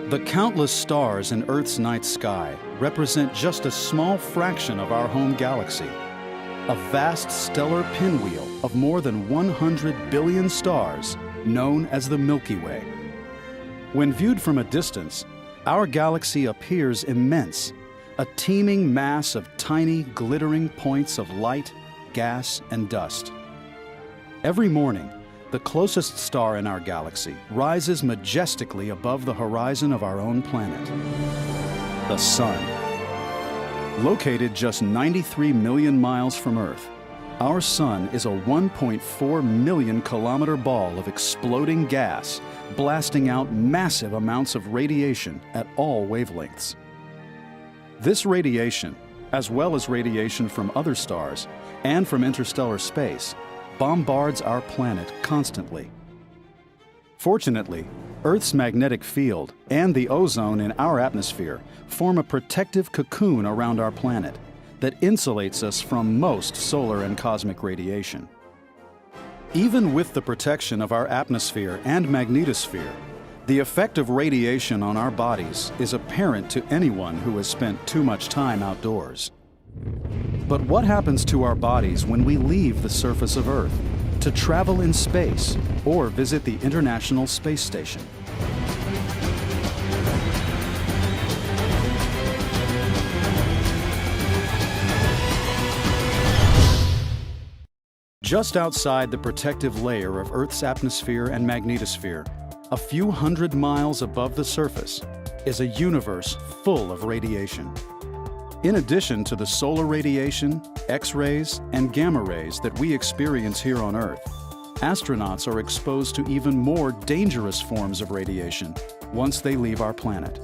The countless stars in Earth's night sky represent just a small fraction of our home galaxy, a vast stellar pinwheel of more than 100 billion stars known as the Milky Way. When viewed from a distance, our galaxy appears immense, a teeming mass of tiny, glittering points of light, gas, and dust. Every morning, the closest star in our galaxy rises majestically above the horizon of our own planet, the Sun. Located just 93 million miles from Earth, our Sun is a 1.4 million kilometer ball of exploding gas, blasting out massive amounts of radiation at all wavelengths. This radiation, as well as radiation from other stars and from interstellar space, bombards our planet constantly. Fortunately, Earth's magnetic field and the ozone in our atmosphere form a protective cocoon around our planet that insulates us from most solar and cosmic radiation. Even with the protection of our atmosphere and magnetosphere, the effect of radiation on our bodies is apparent to anyone who has spent too much time outdoors. But what happens to our bodies when we leave the surface of Earth to travel in space or visit the International Space Station? Just outside the protective layer of Earth's atmosphere and magnetosphere, a few hundred miles above the surface, is a universe full of radiation. In addition to the solar radiation, X-rays, and gamma rays that we experience here on Earth, astronauts are exposed to even more dangerous forms of radiation once they leave our planet.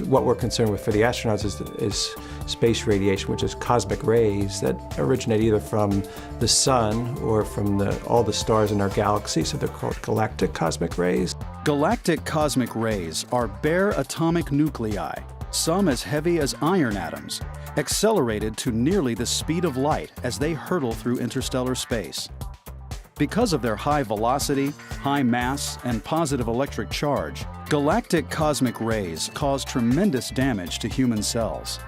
What we're concerned with for the astronauts is space radiation, which is cosmic rays that originate either from the sun or from all the stars in our galaxy, so they're called galactic cosmic rays. Galactic cosmic rays are bare atomic nuclei, some as heavy as iron atoms, accelerated to nearly the speed of light as they hurtle through interstellar space. Because of their high velocity, high mass, and positive electric charge, galactic cosmic rays cause tremendous damage to human cells.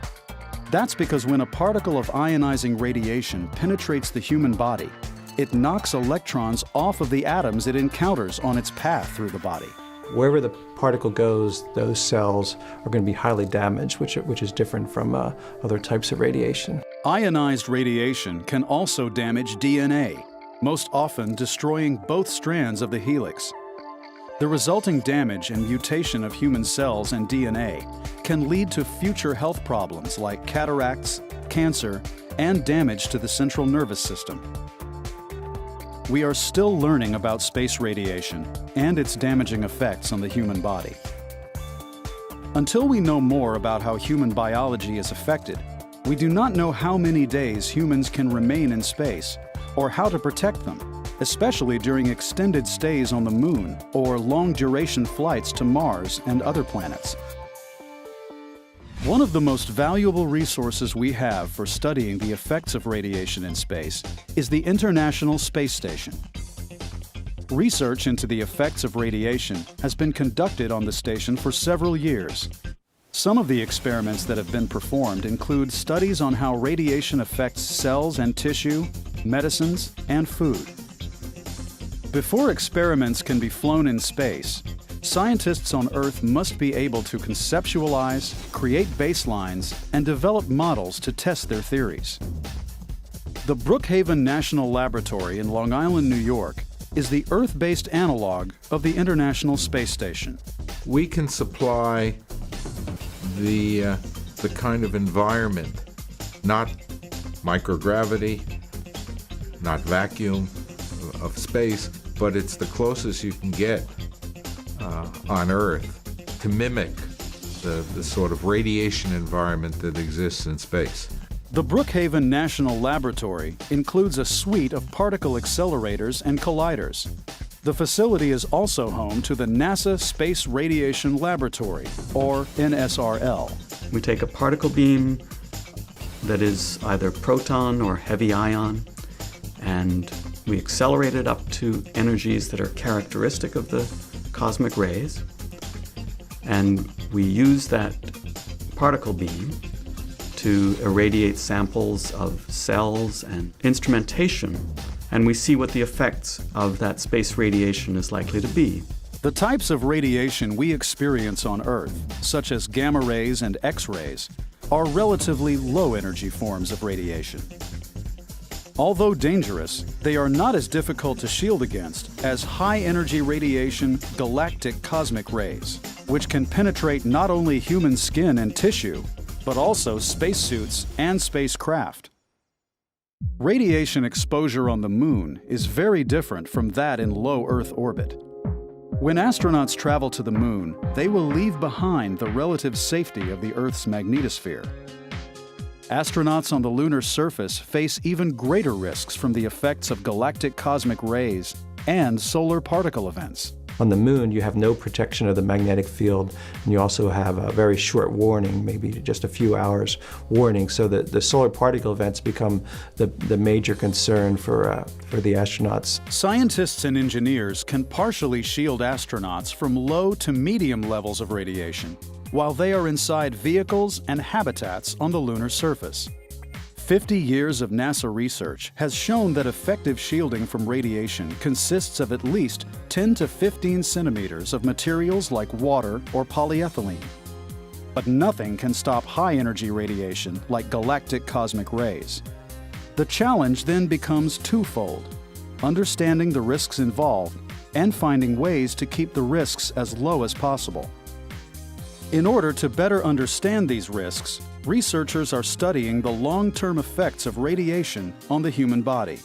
That's because when a particle of ionizing radiation penetrates the human body, it knocks electrons off of the atoms it encounters on its path through the body. Wherever the particle goes, those cells are going to be highly damaged, which is different from other types of radiation. Ionized radiation can also damage DNA, most often destroying both strands of the helix. The resulting damage and mutation of human cells and DNA can lead to future health problems like cataracts, cancer, and damage to the central nervous system. We are still learning about space radiation and its damaging effects on the human body. Until we know more about how human biology is affected, we do not know how many days humans can remain in space or how to protect them, especially during extended stays on the Moon or long-duration flights to Mars and other planets. One of the most valuable resources we have for studying the effects of radiation in space is the International Space Station. Research into the effects of radiation has been conducted on the station for several years. Some of the experiments that have been performed include studies on how radiation affects cells and tissue, medicines, and food. Before experiments can be flown in space, scientists on Earth must be able to conceptualize, create baselines, and develop models to test their theories. The Brookhaven National Laboratory in Long Island, New York, is the Earth-based analog of the International Space Station. We can supply the kind of environment, not microgravity, not vacuum of space, but it's the closest you can get on Earth to mimic the sort of radiation environment that exists in space. The Brookhaven National Laboratory includes a suite of particle accelerators and colliders. The facility is also home to the NASA Space Radiation Laboratory, or NSRL. We take a particle beam that is either proton or heavy ion, and we accelerate it up to energies that are characteristic of the cosmic rays. And we use that particle beam to irradiate samples of cells and instrumentation, and we see what the effects of that space radiation is likely to be. The types of radiation we experience on Earth, such as gamma rays and X-rays, are relatively low-energy forms of radiation. Although dangerous, they are not as difficult to shield against as high-energy radiation galactic cosmic rays, which can penetrate not only human skin and tissue, but also spacesuits and spacecraft. Radiation exposure on the Moon is very different from that in low Earth orbit. When astronauts travel to the Moon, they will leave behind the relative safety of the Earth's magnetosphere. Astronauts on the lunar surface face even greater risks from the effects of galactic cosmic rays and solar particle events. On the Moon, you have no protection of the magnetic field, and you also have a very short warning, maybe just a few hours warning, so that the solar particle events become the major concern for the astronauts. Scientists and engineers can partially shield astronauts from low to medium levels of radiation while they are inside vehicles and habitats on the lunar surface. 50 years of NASA research has shown that effective shielding from radiation consists of at least 10 to 15 centimeters of materials like water or polyethylene. But nothing can stop high-energy radiation like galactic cosmic rays. The challenge then becomes twofold: understanding the risks involved and finding ways to keep the risks as low as possible. In order to better understand these risks, researchers are studying the long-term effects of radiation on the human body.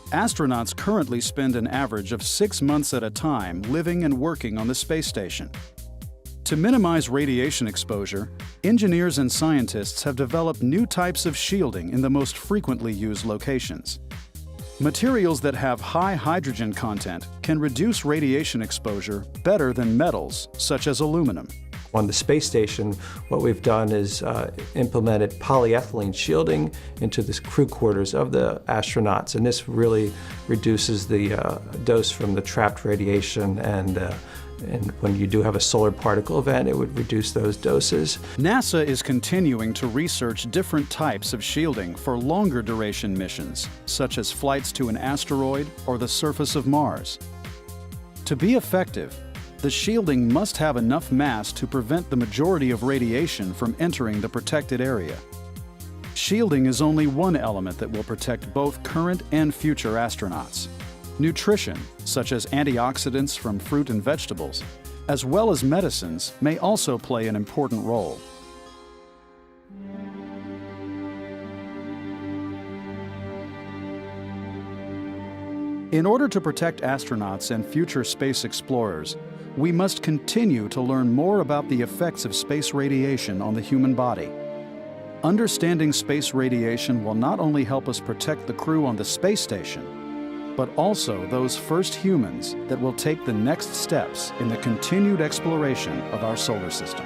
Astronauts currently spend an average of 6 months at a time living and working on the space station. To minimize radiation exposure, engineers and scientists have developed new types of shielding in the most frequently used locations. Materials that have high hydrogen content can reduce radiation exposure better than metals, such as aluminum. On the space station, what we've done is implemented polyethylene shielding into the crew quarters of the astronauts, and this really reduces the dose from the trapped radiation, and when you do have a solar particle event, it would reduce those doses. NASA is continuing to research different types of shielding for longer duration missions, such as flights to an asteroid or the surface of Mars. To be effective, the shielding must have enough mass to prevent the majority of radiation from entering the protected area. Shielding is only one element that will protect both current and future astronauts. Nutrition, such as antioxidants from fruit and vegetables, as well as medicines, may also play an important role. In order to protect astronauts and future space explorers, we must continue to learn more about the effects of space radiation on the human body. Understanding space radiation will not only help us protect the crew on the space station, but also those first humans that will take the next steps in the continued exploration of our solar system.